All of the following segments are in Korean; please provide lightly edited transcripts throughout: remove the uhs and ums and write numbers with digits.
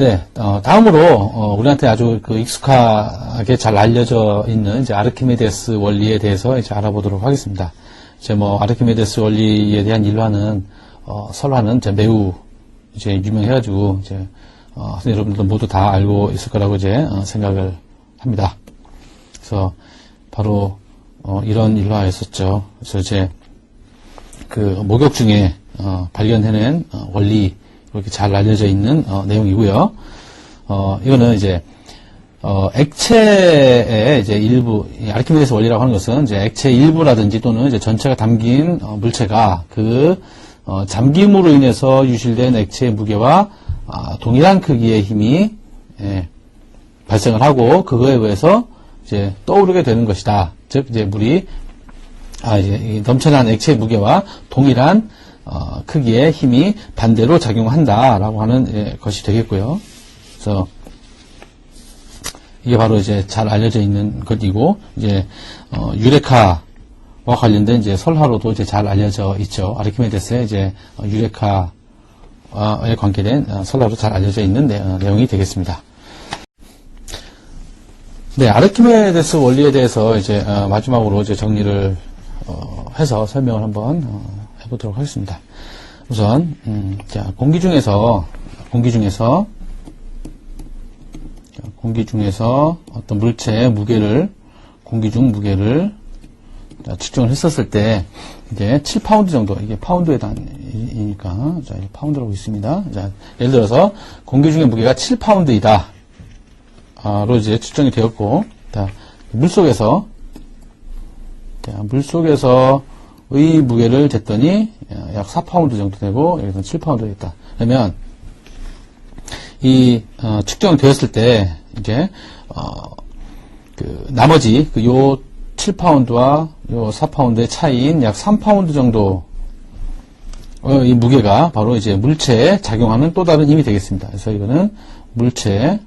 네, 다음으로, 우리한테 아주 익숙하게 잘 알려져 있는 이제 아르키메데스 원리에 대해서 이제 알아보도록 하겠습니다. 이제 아르키메데스 원리에 대한 일화는, 설화는 이제 매우 이제 유명해가지고, 이제, 여러분들도 모두 다 알고 있을 거라고 이제, 생각을 합니다. 그래서, 바로, 이런 일화였었죠. 그래서 이제, 목욕 중에, 발견해낸, 원리, 이렇게 잘 알려져 있는 내용이고요. 이거는 이제 액체의 이제 일부, 아르키메데스 원리라고 하는 것은 이제 액체 일부라든지 또는 이제 전체가 담긴 물체가 잠김으로 인해서 유실된 액체의 무게와 동일한 크기의 힘이 발생을 하고 그거에 의해서 이제 떠오르게 되는 것이다. 즉 이제 물이 이제 넘쳐난 액체의 무게와 동일한 크기의 힘이 반대로 작용한다라고 하는 것이 되겠고요. 그래서 이게 바로 이제 잘 알려져 있는 것이고 이제 유레카와 관련된 이제 설화로도 이제 잘 알려져 있죠. 아르키메데스의 이제 유레카에 관계된 설화로 잘 알려져 있는 내용이 되겠습니다. 네, 아르키메데스 원리에 대해서 이제 마지막으로 이제 정리를 해서 설명을 한번 해보도록 하겠습니다. 우선 자, 공기 중에서 어떤 물체의 무게를 공기 중 무게를 측정을 했었을 때 이제 7파운드 정도, 이게 파운드에 단위니까 자, 파운드라고 있습니다. 자, 예를 들어서 공기 중의 무게가 7파운드이다 로 이제 측정이 되었고, 자, 물속에서의 무게를 쟀더니 약 4파운드 정도 되고 여기서 7파운드 됐다. 그러면 이 측정되었을 때 이제 나머지 요 7파운드와 요 4파운드의 차이인 약 3파운드 정도 이 무게가 바로 이제 물체에 작용하는 또 다른 힘이 되겠습니다. 그래서 이거는 물체에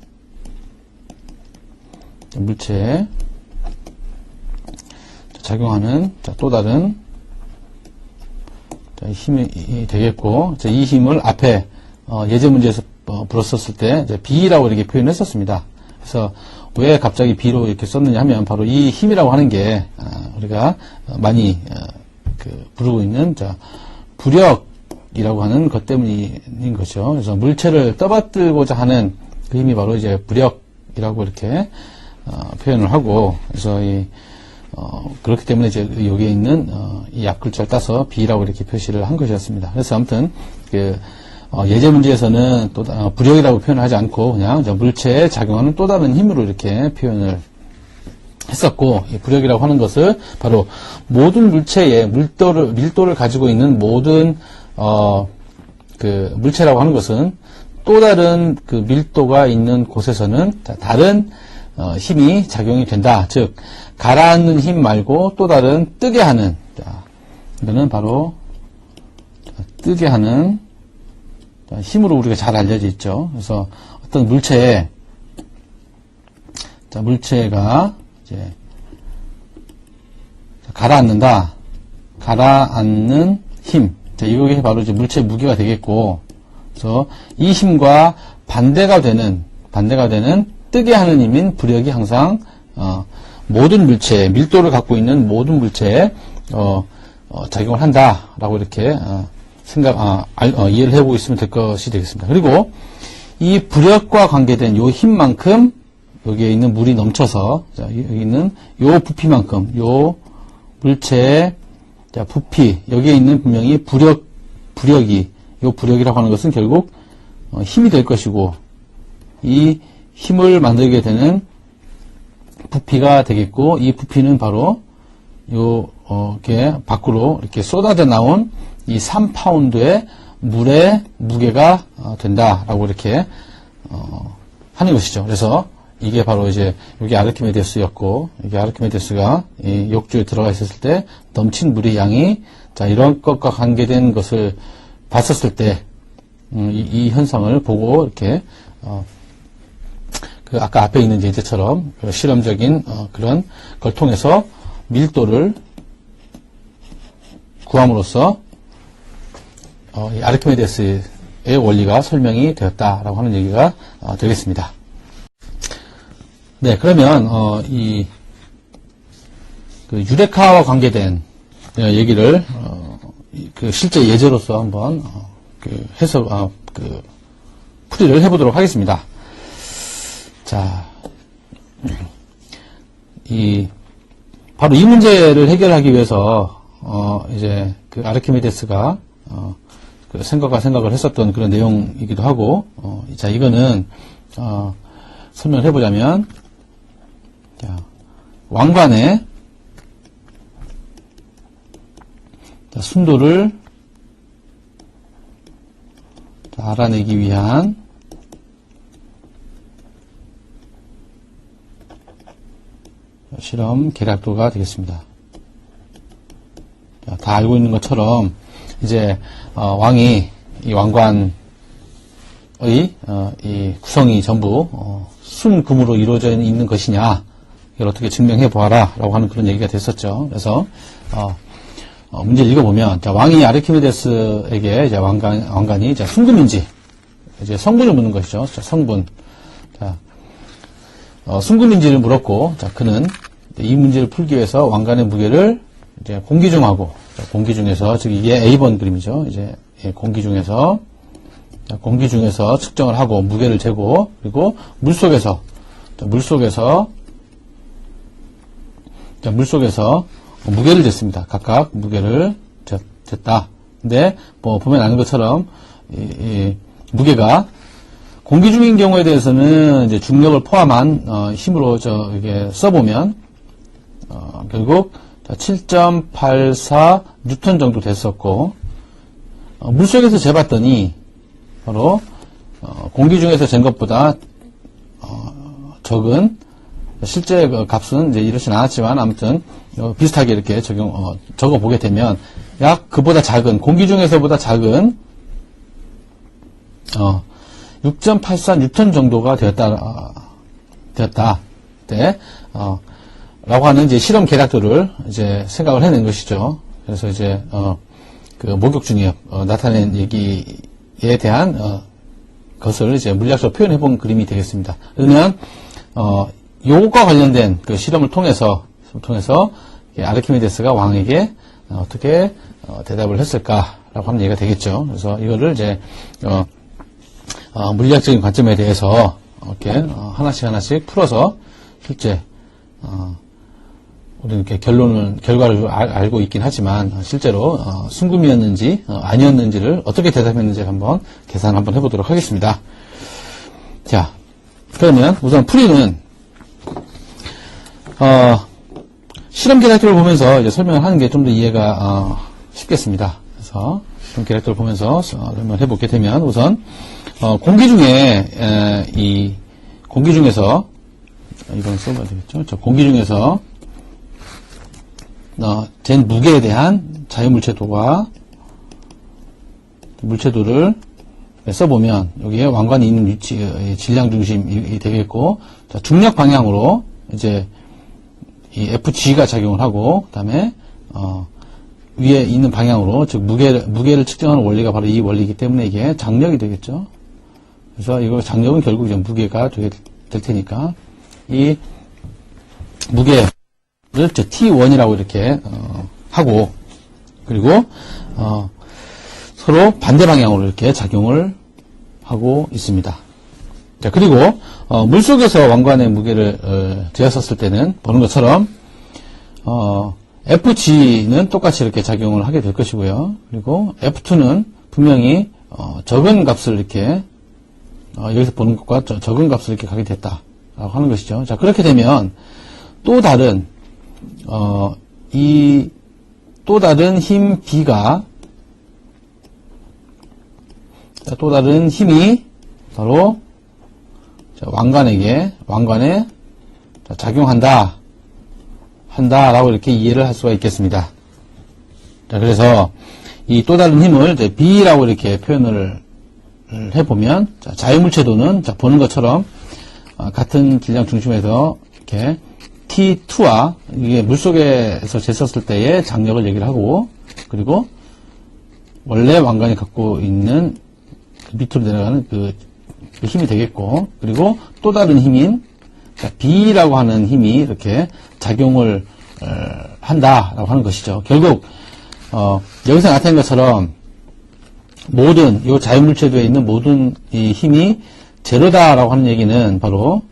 작용하는 또 다른 힘이 되겠고, 이 힘을 앞에 예제 문제에서 풀었었을 때 이제 B라고 이렇게 표현했었습니다. 그래서 왜 갑자기 B로 이렇게 썼느냐 하면 바로 이 힘이라고 하는 게 우리가 많이 부르고 있는 부력이라고 하는 것 때문인 거죠. 그래서 물체를 떠받들고자 하는 그 힘이 바로 이제 부력이라고 이렇게 표현을 하고, 그래서 그렇기 때문에 이제 여기에 있는 이 앞글자를 따서 B라고 이렇게 표시를 한 것이었습니다. 그래서 아무튼 예제 문제에서는 또 부력이라고 표현하지 않고 그냥 물체에 작용하는 또 다른 힘으로 이렇게 표현을 했었고, 이 부력이라고 하는 것을 바로 모든 물체의 밀도를 가지고 있는 모든 물체라고 하는 것은 또 다른 밀도가 있는 곳에서는 다른 힘이 작용이 된다. 즉 가라앉는 힘 말고 또 다른 뜨게 하는, 이거는 바로 뜨게 하는 힘으로 우리가 잘 알려져 있죠. 그래서 어떤 물체가 이제 가라앉는 힘. 이게 바로 이제 물체 무게가 되겠고, 그래서 이 힘과 반대가 되는 뜨게 하는 힘인 부력이 항상 모든 물체에, 밀도를 갖고 있는 모든 물체에 작용을 한다라고 이렇게 이해를 해보고 있으면 될 것이 되겠습니다. 그리고 이 부력과 관계된 요 힘만큼 여기에 있는 물이 넘쳐서, 여기 있는 요 부피만큼, 요 물체의 부피, 여기에 있는 분명히 부력이, 요 부력이라고 하는 것은 결국 힘이 될 것이고, 이 힘을 만들게 되는 부피가 되겠고, 이 부피는 바로 이렇게 밖으로 이렇게 쏟아져 나온 이 3파운드의 물의 무게가 된다라고 이렇게 하는 것이죠. 그래서 이게 바로 이제 여기 아르키메데스였고, 이게 아르키메데스가 이 욕조에 들어가 있었을 때 넘친 물의 양이 이런 것과 관계된 것을 봤었을 때 이 현상을 보고 이렇게 아까 앞에 있는 예제처럼 실험적인 그런 걸 통해서 밀도를 구함으로써 이 아르키메데스의 원리가 설명이 되었다라고 하는 얘기가 되겠습니다. 네, 그러면 그 유레카와 관계된 얘기를 그 실제 예제로서 한번 그 해석 풀이를 해보도록 하겠습니다. 자, 바로 이 문제를 해결하기 위해서 이제 그 아르키메데스가 그 생각을 했었던 그런 내용이기도 하고, 자, 이거는 설명을 해보자면, 자, 왕관의 순도를 알아내기 위한 실험 계략도가 되겠습니다. 자, 다 알고 있는 것처럼 이제 왕이 이 왕관의 이 구성이 전부 순금으로 이루어져 있는 것이냐, 이걸 어떻게 증명해 보아라 라고 하는 그런 얘기가 됐었죠. 그래서 문제를 읽어보면, 자, 왕이 아르키메데스에게 이제 왕관이 이제 순금인지 이제 성분을 묻는 것이죠. 자, 성분. 자, 순금인지를 물었고, 자, 그는 이 문제를 풀기 위해서 왕관의 무게를 이제 공기중하고, 자, 공기중에서, 즉 이게 A번 그림이죠. 이제 공기중에서 측정을 하고 무게를 재고, 그리고 물속에서 무게를 쟀습니다. 각각 무게를 쟀다. 근데 뭐 보면 아는 것처럼 이 무게가 공기 중인 경우에 대해서는 이제 중력을 포함한 힘으로 이게 써보면 결국 7.84 뉴턴 정도 됐었고, 물속에서 재봤더니 바로 공기 중에서 잰 것보다 적은, 실제 그 값은 이제 이렇진 않았지만 아무튼 비슷하게 이렇게 적어 보게 되면 약 그보다 작은, 공기 중에서보다 작은 6.84 뉴턴 정도가 되었다. 네, 라고 하는 이제 실험 계략도를 이제 생각을 해낸 것이죠. 그래서 이제 그 목욕 중에 나타낸 얘기에 대한 것을 이제 물리학적으로 표현해 본 그림이 되겠습니다. 그러면 요것과 관련된 그 실험을 통해서 아르키메데스가 왕에게 어떻게 대답을 했을까라고 하는 얘기가 되겠죠. 그래서 이거를 이제 물리학적인 관점에 대해서 이렇게 하나씩 풀어서 실제 우리는 이렇게 결과를 알고 있긴 하지만 실제로 순금이었는지 아니었는지를 어떻게 대답했는지 한번 계산 한번 해보도록 하겠습니다. 자, 그러면 우선 풀이는 실험 계략들을 보면서 이제 설명을 하는 게 좀 더 이해가 쉽겠습니다. 그래서 실험 계략들을 보면서 설명을 해보게 되면 우선 공기 중에서 이건 써봐야 되겠죠. 공기 중에서 잰 무게에 대한 물체도를 써보면 여기에 왕관이 있는 위치, 질량 중심이 되겠고, 자, 중력 방향으로 이제 이 FG가 작용을 하고, 그 다음에 위에 있는 방향으로, 즉 무게를 측정하는 원리가 바로 이 원리이기 때문에 이게 장력이 되겠죠. 그래서 이거 장력은 결국 이제 무게가 될 테니까 이 무게를 T1이라고 이렇게 하고, 그리고 서로 반대 방향으로 이렇게 작용을 하고 있습니다. 자, 그리고 물속에서 왕관의 무게를 재었을 때는 보는 것처럼 FG는 똑같이 이렇게 작용을 하게 될 것이고요. 그리고 F2는 분명히 적은 값을 이렇게 여기서 보는 것과 적은 값을 이렇게 가게 됐다라고 하는 것이죠. 자, 그렇게 되면 또 다른 또 다른 힘 B가, 또 다른 힘이 바로 왕관에 작용한다라고 이렇게 이해를 할 수가 있겠습니다. 자, 그래서 이 또 다른 힘을 B라고 이렇게 표현을 해보면, 자유물체도는 보는 것처럼 같은 질량 중심에서 이렇게 T2와 이게 물속에서 쟀었을 때의 장력을 얘기를 하고, 그리고 원래 왕관이 갖고 있는 밑으로 내려가는 그 힘이 되겠고, 그리고 또 다른 힘인 B라고 하는 힘이 이렇게 작용을 한다라고 하는 것이죠. 결국 여기서 나타낸 것처럼 모든 이 자유물체도에 있는 모든 이 힘이 제로다라고 하는 얘기는 바로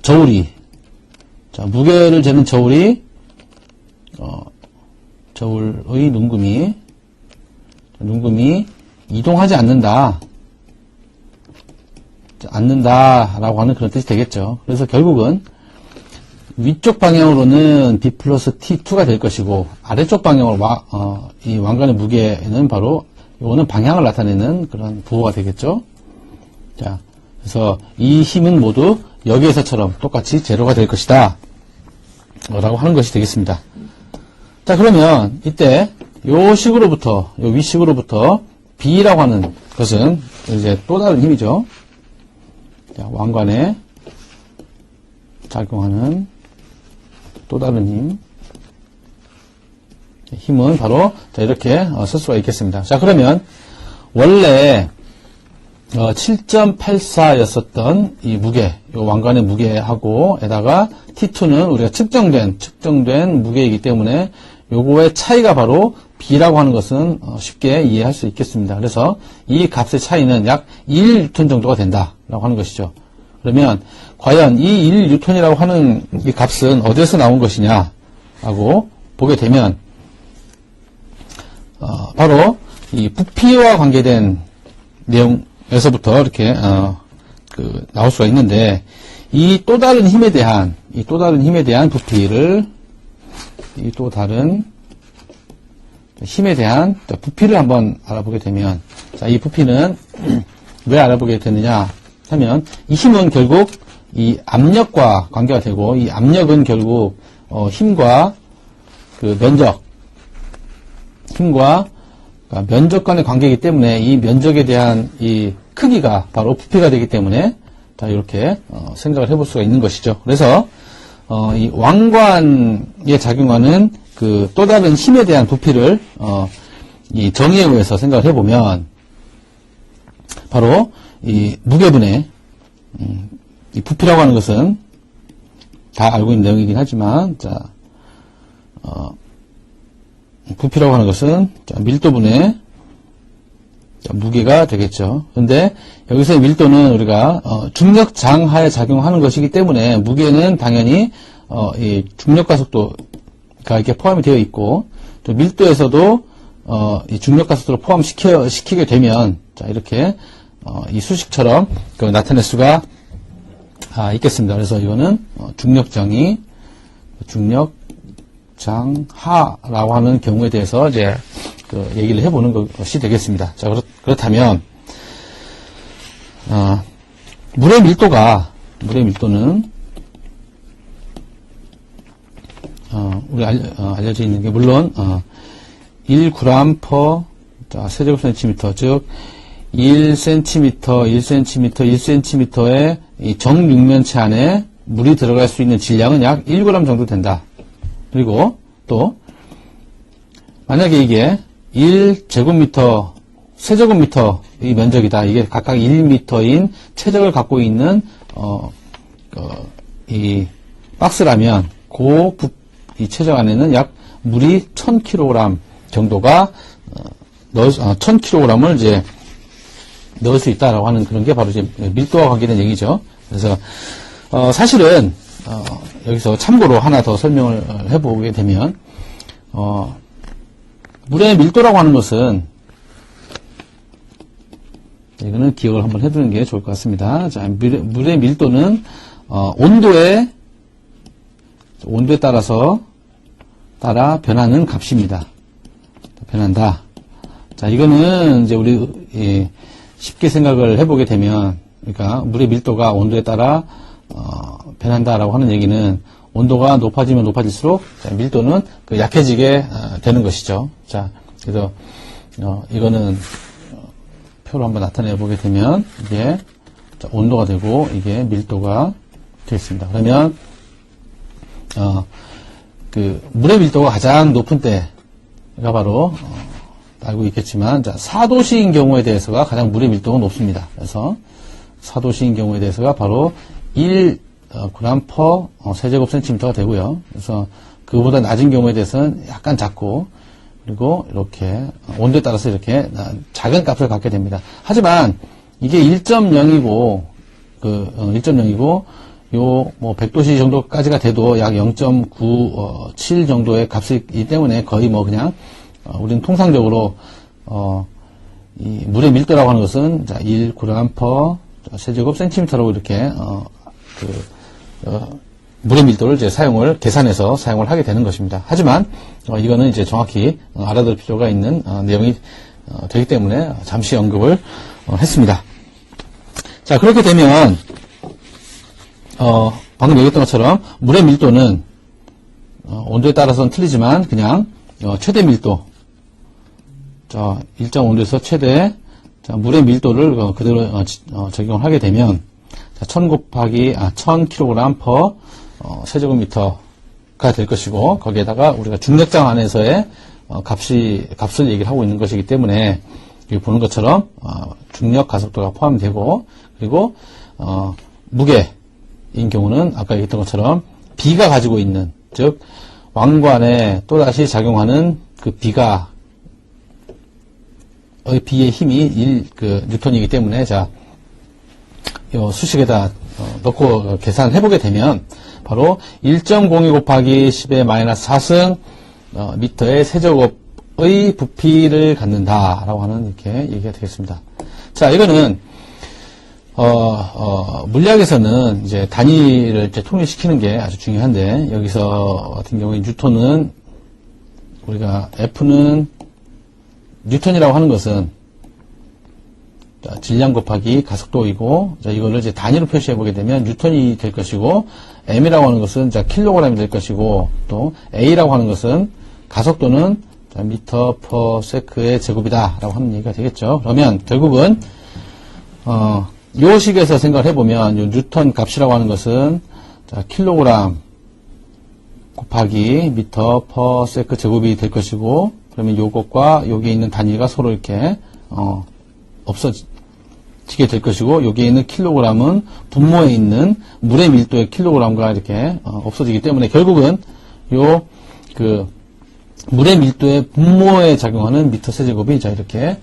저울이, 자, 무게를 재는 저울이 저울의 눈금이 이동하지 않는다라고 하는 그런 뜻이 되겠죠. 그래서 결국은 위쪽 방향으로는 B 플러스 T2가 될 것이고, 아래쪽 방향으로 이 왕관의 무게는 바로 이거는 방향을 나타내는 그런 부호가 되겠죠. 자, 그래서 이 힘은 모두 여기에서처럼 똑같이 제로가 될 것이다 라고 하는 것이 되겠습니다. 자, 그러면 이때 요 위식으로부터 B라고 하는 것은 이제 또 다른 힘이죠. 자, 왕관에 작용하는 또 다른 힘은 바로 자, 이렇게 쓸 수가 있겠습니다. 자, 그러면 원래 7.84였었던 이 무게, 이 왕관의 무게하고 에다가 T2는 우리가 측정된 무게이기 때문에 요거의 차이가 바로 B라고 하는 것은 쉽게 이해할 수 있겠습니다. 그래서 이 값의 차이는 약 1N 정도가 된다라고 하는 것이죠. 그러면 과연 이 1N이라고 하는 이 값은 어디에서 나온 것이냐라고 보게 되면 바로 이 부피와 관계된 내용에서부터 이렇게 나올 수가 있는데, 이 또 다른 힘에 대한 부피를 이 또 다른 힘에 대한 부피를 한번 알아보게 되면, 자, 이 부피는 왜 알아보게 되느냐 하면, 이 힘은 결국 이 압력과 관계가 되고, 이 압력은 결국 힘과 그 힘과 면적 간의 관계이기 때문에 이 면적에 대한 이 크기가 바로 부피가 되기 때문에 자, 이렇게 생각을 해볼 수가 있는 것이죠. 그래서 이 왕관에 작용하는 그 또 다른 힘에 대한 부피를 이 정의에 의해서 생각을 해보면 바로 이 무게분의 이 부피라고 하는 것은 다 알고 있는 내용이긴 하지만, 자, 부피라고 하는 것은 자, 밀도분의 자, 무게가 되겠죠. 그런데 여기서의 밀도는 우리가 중력장하에 작용하는 것이기 때문에 무게는 당연히 이 중력과 속도가 이렇게 포함이 되어 있고, 또 밀도에서도 이 중력과 속도를 포함시키게 되면 자, 이렇게 이 수식처럼 나타낼 수가 있겠습니다. 그래서 이거는 중력장하라고 하는 경우에 대해서 이제 얘기를 해보는 것이 되겠습니다. 자, 그렇다면 물의 밀도는 우리 알려져 있는 게 물론 1g per 세제곱센티미터, 즉 1cm의 이 정육면체 안에 물이 들어갈 수 있는 질량은 약 1g 정도 된다. 그리고 또 만약에 이게 1제곱미터, 세제곱미터 이 면적이다. 이게 각각 1m인 체적을 갖고 있는 이 박스라면 이 체적 안에는 약 물이 1000kg 정도가 1000kg을 이제 넣을 수 있다라고 하는 그런 게 바로 이제 밀도와 관계된 얘기죠. 그래서 사실은 여기서 참고로 하나 더 설명을 해보게 되면 물의 밀도라고 하는 것은 이거는 기억을 한번 해두는 게 좋을 것 같습니다. 자, 물의 밀도는 온도에 따라 변하는 값입니다. 변한다. 자, 이거는 이제 우리 쉽게 생각을 해보게 되면, 그러니까 물의 밀도가 온도에 따라 변한다라고 하는 얘기는 온도가 높아지면 높아질수록 밀도는 약해지게 되는 것이죠. 자, 그래서 이거는 표로 한번 나타내 보게 되면 이게 온도가 되고 이게 밀도가 되겠습니다. 그러면 그 물의 밀도가 가장 높은 때가 바로 알고 있겠지만, 자, 사도시인 경우에 대해서가 가장 물의 밀도가 높습니다. 그래서 사도시인 경우에 대해서가 바로 1g per 세제곱센티미터가 되고요. 그래서 그보다 낮은 경우에 대해서는 약간 작고, 그리고 이렇게 온도에 따라서 이렇게 작은 값을 갖게 됩니다. 하지만 이게 1.0이고, 1.0이고, 요, 100도씨 정도까지가 돼도 약 0.97 정도의 값이기 때문에 거의 그냥, 우리는 통상적으로, 이 물의 밀도라고 하는 것은, 자, 1g per 세제곱 센티미터로 이렇게, 물의 밀도를 이제 계산해서 사용을 하게 되는 것입니다. 하지만, 이거는 이제 정확히 알아둘 필요가 있는, 내용이, 되기 때문에 잠시 언급을 했습니다. 자, 그렇게 되면, 방금 얘기했던 것처럼 물의 밀도는 온도에 따라서는 틀리지만 그냥 최대 밀도, 자, 일정 온도에서 최대, 자, 물의 밀도를 그대로 적용을 하게 되면, 자, 1000 곱하기 1000kg per 세제곱미터가 될 것이고, 거기에다가 우리가 중력장 안에서의 값을 얘기를 하고 있는 것이기 때문에 여기 보는 것처럼 중력 가속도가 포함되고, 그리고 무게인 경우는 아까 얘기했던 것처럼 비가 가지고 있는, 즉 왕관에 또다시 작용하는 그 비의 힘이 뉴턴이기 때문에, 자, 요 수식에다 넣고 계산을 해보게 되면 바로 1.02 곱하기 10의 마이너스 4승 미터의 세제곱의 부피를 갖는다라고 하는 이렇게 얘기가 되겠습니다. 자, 이거는 물리학에서는 이제 단위를 이제 통일시키는 게 아주 중요한데, 여기서 같은 경우에 뉴턴은 우리가 F는 뉴턴이라고 하는 것은, 자, 질량 곱하기 가속도이고, 자, 이거를 이제 단위로 표시해 보게 되면 뉴턴이 될 것이고, M이라고 하는 것은, 자, 킬로그램이 될 것이고, 또 A라고 하는 것은 가속도는, 자, 미터 퍼 세크의 제곱이다 라고 하는 얘기가 되겠죠. 그러면 결국은 요 식에서 생각을 해보면 요 뉴턴 값이라고 하는 것은, 자, 킬로그램 곱하기 미터 퍼 세크 제곱이 될 것이고, 그러면 요것과 여기에 있는 단위가 서로 이렇게 없어지게 될 것이고, 여기에 있는 킬로그램은 분모에 있는 물의 밀도의 킬로그램과 이렇게 없어지기 때문에 결국은 요 물의 밀도의 분모에 작용하는 미터 세제곱이, 자, 이렇게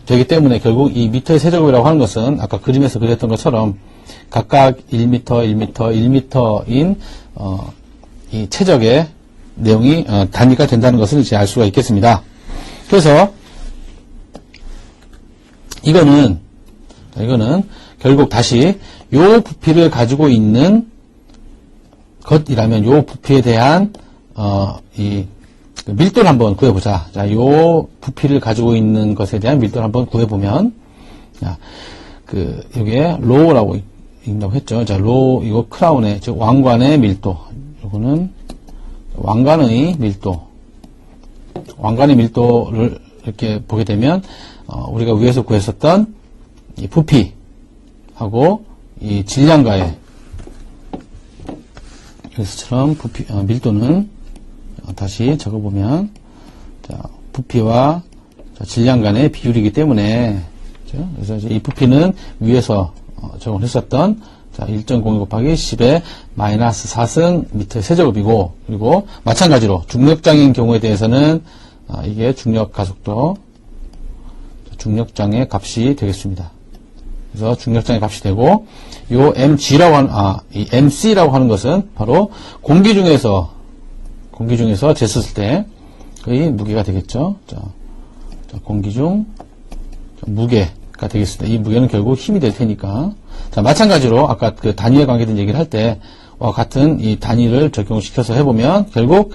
되기 때문에 결국 이 미터의 세제곱이라고 하는 것은 아까 그림에서 그렸던 것처럼 각각 1m, 1m, 1m인 이 최적의 내용이 단위가 된다는 것을 이제 알 수가 있겠습니다. 그래서 이거는 결국 다시 요 부피를 가지고 있는 것이라면 요 부피에 대한 이 밀도를 한번 구해보자. 자, 요 부피를 가지고 있는 것에 대한 밀도를 한번 구해보면, 자, 여기에 로우라고 읽는다고 했죠. 자, 로우, 이거 크라운의, 즉, 왕관의 밀도. 요거는 왕관의 밀도. 왕관의 밀도를 이렇게 보게 되면, 우리가 위에서 구했었던 이 부피하고 이 질량과의 여기서처럼 밀도는 다시 적어보면, 자, 부피와 질량 간의 비율이기 때문에, 그래서 이제 이 부피는 위에서 적용을 했었던, 자, 1.02 곱하기 10의 마이너스 4승 미터의 세제곱이고, 그리고 마찬가지로 중력장인 경우에 대해서는 이게 중력 가속도, 중력장의 값이 되겠습니다. 그래서 중력장의 값이 되고, 요 mg라고 하는, 이 mc라고 하는 것은 바로 공기 중에서 쟀을 때의 무게가 되겠죠. 자, 공기 중 무게가 되겠습니다. 이 무게는 결국 힘이 될 테니까. 자, 마찬가지로 아까 그 단위에 관계된 얘기를 할 때와 같은 이 단위를 적용시켜서 해보면 결국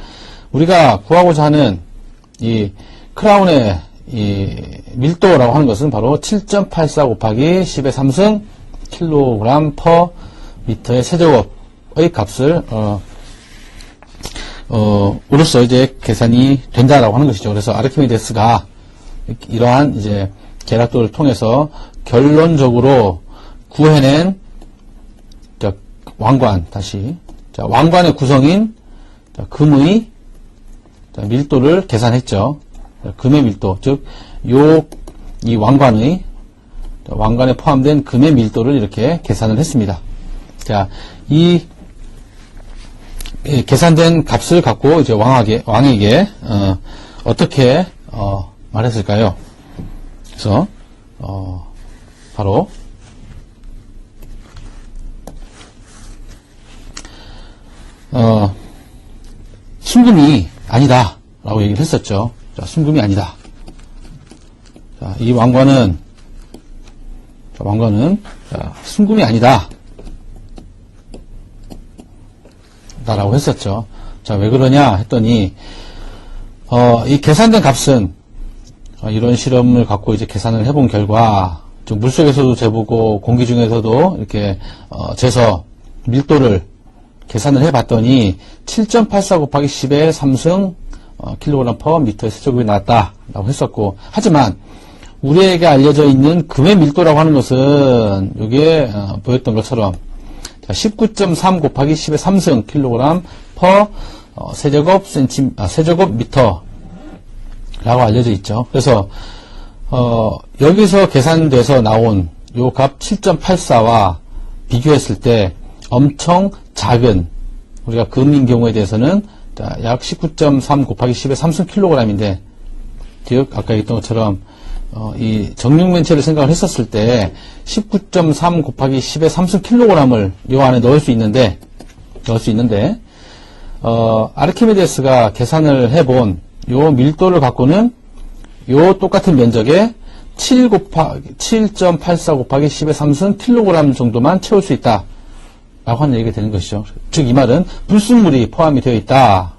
우리가 구하고자 하는 이 크라운의 이 밀도라고 하는 것은 바로 7.84 곱하기 10의 3승 킬로그램 퍼 미터의 세제곱의 값을 으로써 이제 계산이 된다라고 하는 것이죠. 그래서 아르키메데스가 이러한 이제 계략도를 통해서 결론적으로 구해낸 왕관, 왕관의 구성인 금의 밀도를 계산했죠. 금의 밀도, 즉, 이 왕관에 포함된 금의 밀도를 이렇게 계산을 했습니다. 자, 이 계산된 값을 갖고 이제 왕에게 어떻게 말했을까요? 그래서 바로 순금이 아니다 라고 얘기를 했었죠. 자, 순금이 아니다. 자, 이 왕관은 순금이 아니다 라고 했었죠. 자, 왜 그러냐 했더니 이 계산된 값은 이런 실험을 갖고 이제 계산을 해본 결과 좀 물속에서도 재보고 공기 중에서도 이렇게 재서 밀도를 계산을 해봤더니 7.84 곱하기 10의 3승 킬로그램 퍼 미터의 세제곱이 나왔다라고 했었고, 하지만 우리에게 알려져 있는 금의 밀도라고 하는 것은 이게 보였던 것처럼 19.3 곱하기 10의 3승 킬로그램 퍼 세제곱 미터라고 알려져 있죠. 그래서 여기서 계산돼서 나온 요 값 7.84와 비교했을 때 엄청 작은, 우리가 금인 경우에 대해서는 약 19.3 곱하기 10의 3승 킬로그램인데, 즉 아까 얘기했던 것처럼 이 정육면체를 생각을 했었을 때 19.3 곱하기 10의 3승 킬로그램을 요 안에 넣을 수 있는데 아르키메데스가 계산을 해본 요 밀도를 갖고는 요 똑같은 면적에 7.84 곱하기 10의 3승 킬로그램 정도만 채울 수 있다 라고 하는 얘기가 되는 것이죠. 즉 이 말은 불순물이 포함이 되어 있다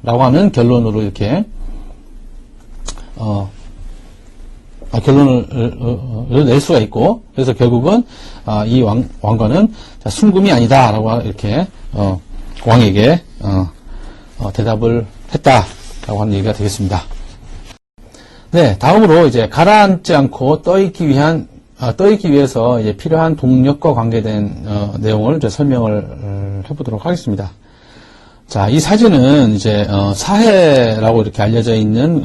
라고 하는 결론으로 이렇게 결론을 낼 수가 있고, 그래서 결국은 이 왕관은 순금이 아니다 라고 이렇게 왕에게 대답을 했다 라고 하는 얘기가 되겠습니다. 네, 다음으로 이제 가라앉지 않고 떠있기 위해서 이제 필요한 동력과 관계된 내용을 이제 설명을 해보도록 하겠습니다. 자, 이 사진은 이제 사해라고 이렇게 알려져 있는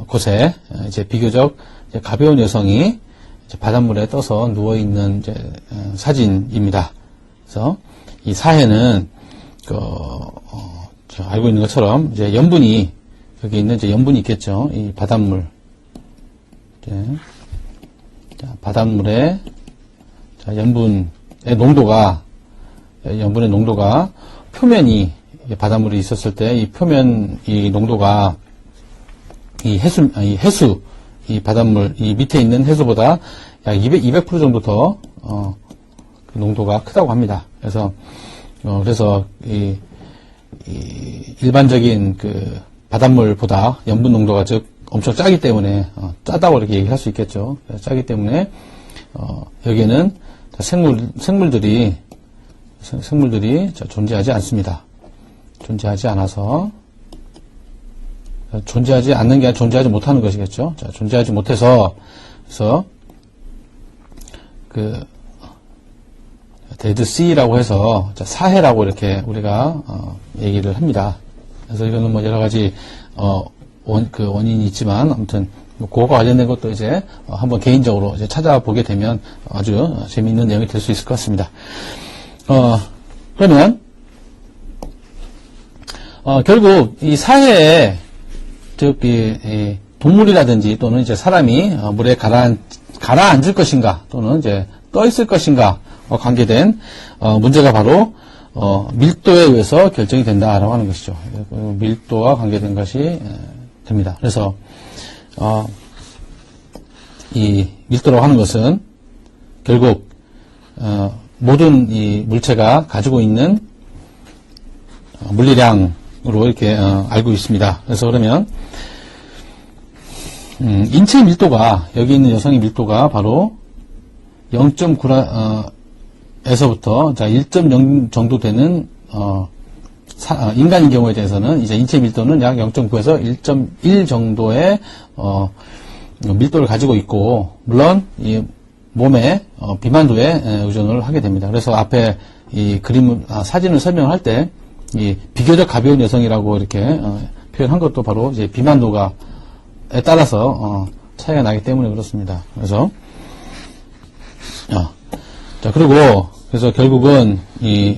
곳에 이제 비교적 이제 가벼운 여성이 이제 바닷물에 떠서 누워 있는 이제 사진입니다. 그래서 이 사해는 알고 있는 것처럼 이제 염분이, 여기 있는 이제 염분이 있겠죠. 이 바닷물. 바닷물에 염분의 농도가 표면이, 바닷물이 있었을 때 이 표면 이 농도가 이 바닷물 이 밑에 있는 해수보다 약 200% 정도 더 그 농도가 크다고 합니다. 그래서 이 일반적인 그 바닷물보다 염분 농도가 즉 엄청 짜기 때문에 짜다고 이렇게 얘기할 수 있겠죠. 짜기 때문에 여기에는 생물들이 존재하지 않습니다. 존재하지 않아서, 존재하지 않는 게 아니라 존재하지 못하는 것이겠죠. 자, 존재하지 못해서, 그래서 데드시라고 해서 사해라고 이렇게 우리가 얘기를 합니다. 그래서 이거는 뭐 여러 가지 원인이 있지만, 아무튼 그거와 관련된 것도 이제 한번 개인적으로 이제 찾아보게 되면 아주 재미있는 내용이 될 수 있을 것 같습니다. 그러면 결국 이 사해에, 즉 이 동물이라든지 또는 이제 사람이 물에 가라앉을 것인가 또는 이제 떠 있을 것인가 관계된 문제가 바로 밀도에 의해서 결정이 된다라고 하는 것이죠. 밀도와 관계된 것이 됩니다. 그래서 이 밀도라고 하는 것은 결국 모든 이 물체가 가지고 있는 물리량으로 이렇게 알고 있습니다. 그래서 그러면 인체 밀도가, 여기 있는 여성의 밀도가 바로 0.9에서부터 1.0 정도 되는 인간인 경우에 대해서는 이제 인체 밀도는 약 0.9에서 1.1 정도의 밀도를 가지고 있고, 물론 이 몸의 비만도에 의존을 하게 됩니다. 그래서 앞에 이 사진을 설명할 때 이 비교적 가벼운 여성이라고 이렇게 표현한 것도 바로 이제 비만도가 따라서 차이가 나기 때문에 그렇습니다. 그래서 자, 그리고 그래서 결국은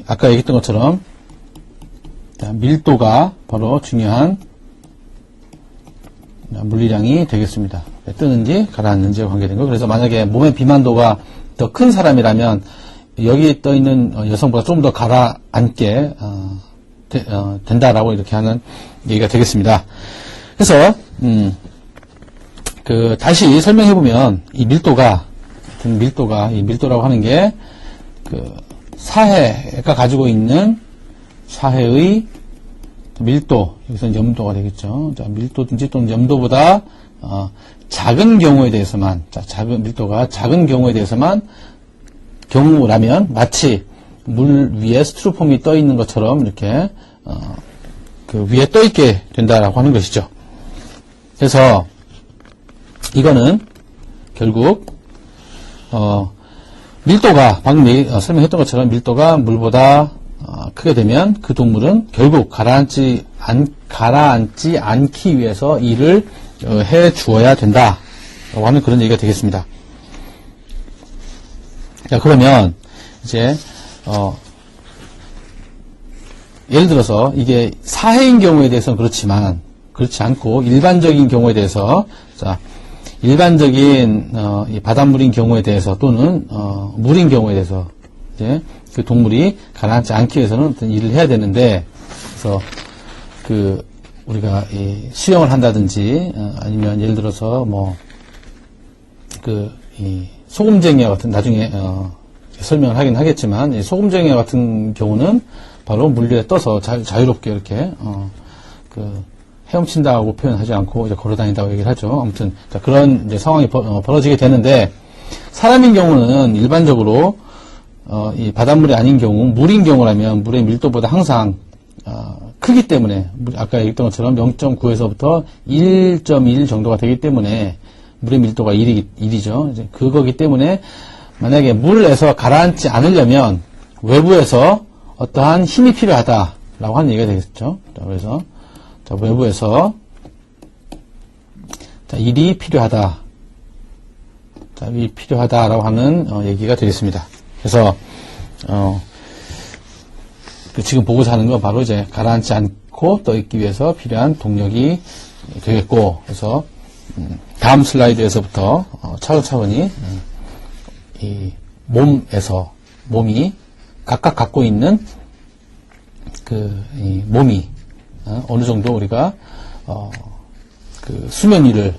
아까 얘기했던 것처럼 자, 밀도가 바로 중요한 물리량이 되겠습니다. 뜨는지 가라앉는지와 관계된 거. 그래서 만약에 몸의 비만도가 더 큰 사람이라면 여기 떠 있는 여성보다 좀 더 가라앉게 된다라고 이렇게 하는 얘기가 되겠습니다. 그래서 다시 설명해 보면 이 밀도라고 하는 게 사해가 가지고 있는 사해의 밀도, 여기서 염도가 되겠죠. 자, 밀도든지 또는 염도보다 작은 경우에 대해서만, 밀도가 작은 경우에 대해서만 경우라면 마치 물 위에 스티로폼이 떠 있는 것처럼 이렇게 위에 떠 있게 된다라고 하는 것이죠. 그래서 이거는 결국 밀도가 방금 설명했던 것처럼 밀도가 물보다 크게 되면 그 동물은 결국 가라앉지 않기 위해서 일을 해 주어야 된다라고 하는 그런 얘기가 되겠습니다. 자, 그러면 이제 예를 들어서 이게 사해인 경우에 대해서는 그렇지만 그렇지 않고 일반적인 경우에 대해서 자, 일반적인 이 바닷물인 경우에 대해서 또는 물인 경우에 대해서 이제 그 동물이 가라앉지 않기 위해서는 어떤 일을 해야 되는데 그래서 우리가 이 수영을 한다든지 아니면 예를 들어서 이 소금쟁이와 같은 나중에 설명을 하긴 하겠지만 이 소금쟁이와 같은 경우는 바로 물 위에 떠서 자유롭게 이렇게 헤엄친다고 표현하지 않고 이제 걸어다닌다고 얘기를 하죠. 아무튼 자, 그런 이제 상황이 벌어지게 되는데 사람인 경우는 일반적으로 이 바닷물이 아닌 경우 물인 경우라면 물의 밀도보다 항상 크기 때문에 아까 얘기했던 것처럼 0.9에서부터 1.1 정도가 되기 때문에 물의 밀도가 1이죠. 이제 그거기 때문에 만약에 물에서 가라앉지 않으려면 외부에서 어떠한 힘이 필요하다라고 하는 얘기가 되겠죠. 자, 그래서 자, 외부에서 자, 일이 필요하다. 자, 일이 필요하다라고 하는 얘기가 되겠습니다. 그래서 지금 보고자 하는 건 바로 이제 가라앉지 않고 떠 있기 위해서 필요한 동력이 되겠고, 그래서 다음 슬라이드에서부터 차근차근히 이 몸이 각각 갖고 있는 이 몸이 어느 정도 우리가 수면 위를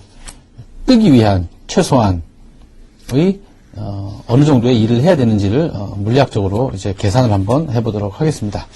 뜨기 위한 최소한의 어느 정도의 일을 해야 되는지를 물리학적으로 이제 계산을 한번 해보도록 하겠습니다.